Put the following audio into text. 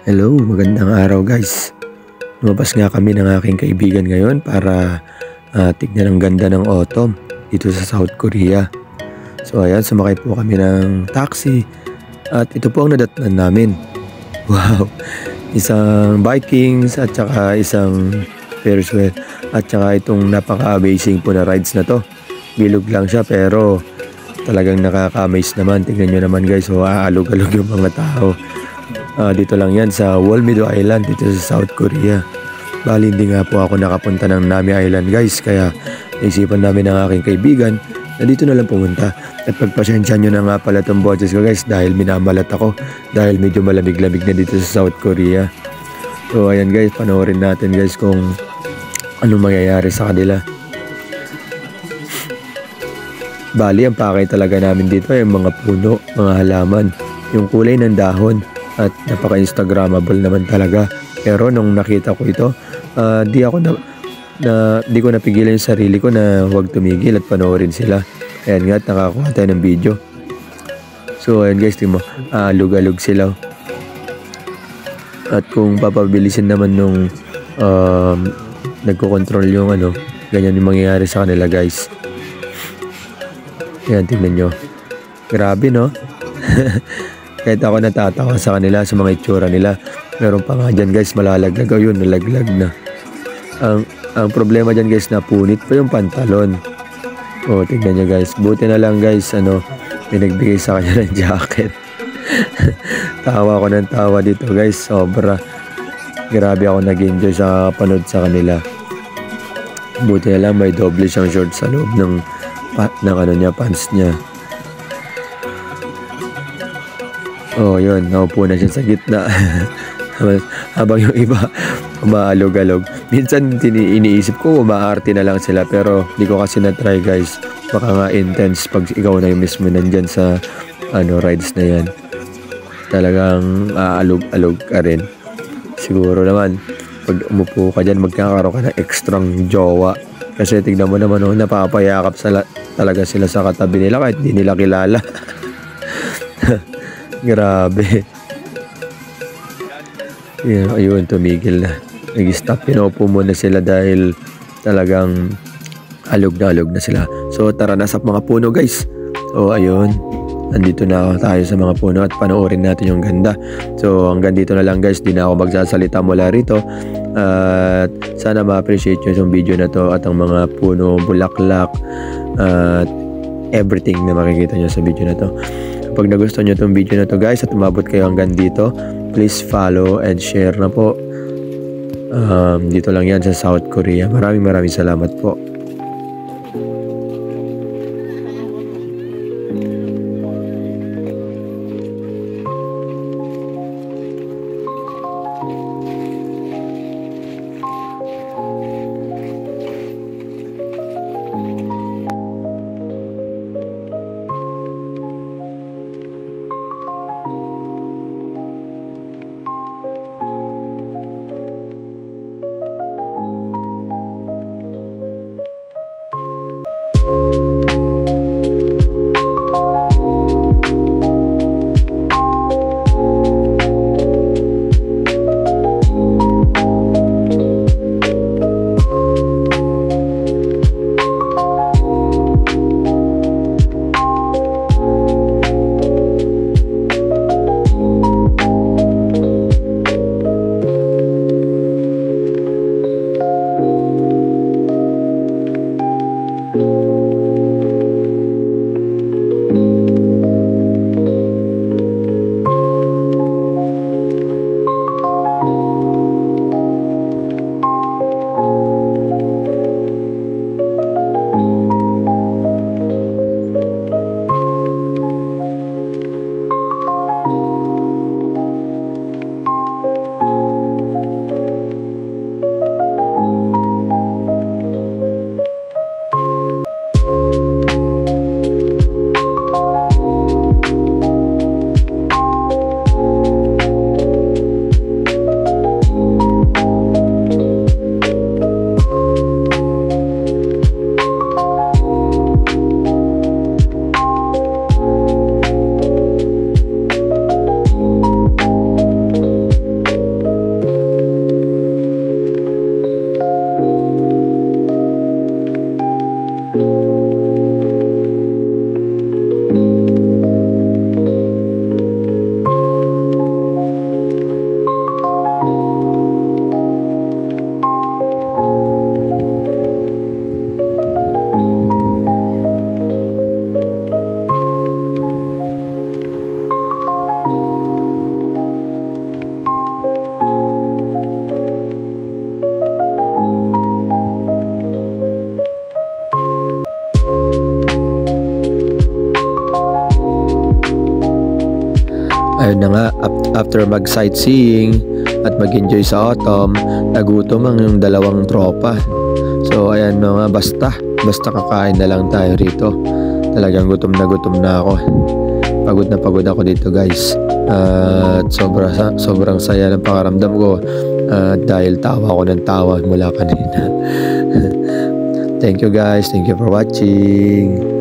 Hello, magandang araw guys. Lumabas nga kami ng aking kaibigan ngayon para tignan ang ganda ng autumn dito sa South Korea. So ayan, sumakay po kami ng taxi at ito po ang nadatnan namin. Wow, isang Vikings at saka isang Ferris wheel at saka itong napaka-amazing po na rides na to. Bilog lang siya pero talagang nakaka-amaze naman. Tingnan nyo naman guys, so aalog-alog yung mga tao. Dito lang yan sa Wolmido Island dito sa South Korea. Bali hindi nga po ako nakapunta ng Nami Island guys, kaya naisipan namin ng aking kaibigan na dito na lang pumunta. At pagpasensya nyo na nga pala itong boses ko guys dahil minamalat ako dahil medyo malamig-lamig na dito sa South Korea. So ayan guys, panoorin natin guys kung anong mangyayari sa kanila. Bali ang pakay talaga namin dito ay mga puno, mga halaman, yung kulay ng dahon. At napaka-instagrammable naman talaga. Pero nung nakita ko ito, di ko napigilan yung sarili ko na huwag tumigil at panoorin sila. Ayan nga, nakakuha tayo ng video. So ayan guys, tingnan mo, alug-alug sila. At kung papabilisin naman nung nagko-control yung ganyan yung mangyayari sa kanila guys. Ayan, tingnan nyo. Grabe no? Kahit ako natatawa sa kanila, sa mga itsura nila. Meron pa nga dyan guys, malalaglag. O yun, nalaglag na. Ang problema dyan guys, napunit pa yung pantalon. O, tignan nyo guys. Buti na lang guys, may nagbigay sa kanya ng jacket. Tawa ko ng tawa dito guys. Sobra. Grabe ako nag-enjoy sa panood sa kanila. Buti na lang may doble siyang short sa loob ng pants niya. Oh, yun. Naupo na siya sa gitna. Habang yung iba, umaalog-alog. Minsan, iniisip ko, umaarte na lang sila. Pero, di ko kasi na-try, guys. Baka nga intense pag ikaw na yung mismo nandyan sa, rides na yan. Talagang aalog-alog ka rin. Siguro naman, pag umupo ka dyan, magkakaroon ka ng ekstrang jowa. Kasi tignan mo naman, napapayakap talaga sila sa katabi nila kahit di nila kilala. Grabe. Ayun, tumigil na. Nag-stop. Pinaupo muna sila dahil talagang alog na sila. So tara na sa mga puno guys. So ayun. Andito na tayo sa mga puno at panoorin natin yung ganda. So hanggang dito na lang guys. Di na ako magsasalita mula rito. At sana ma-appreciate nyo yung video na to at ang mga puno, bulaklak at everything na makikita nyo sa video na to. Kapag nagustuhan nyo itong video na to guys at umabot kayo hanggang dito, please follow and share na po. Dito lang yan sa South Korea. Maraming salamat po. Ayun na nga, after mag-sightseeing at mag-enjoy sa autumn, nagutom ang yung dalawang tropa. So ayan mga basta kakain na lang tayo rito. Talagang gutom na ako. Pagod na pagod ako dito guys. At sobrang saya ng pakaramdam ko dahil tawa ko ng tawa mula kanina. Thank you guys, thank you for watching.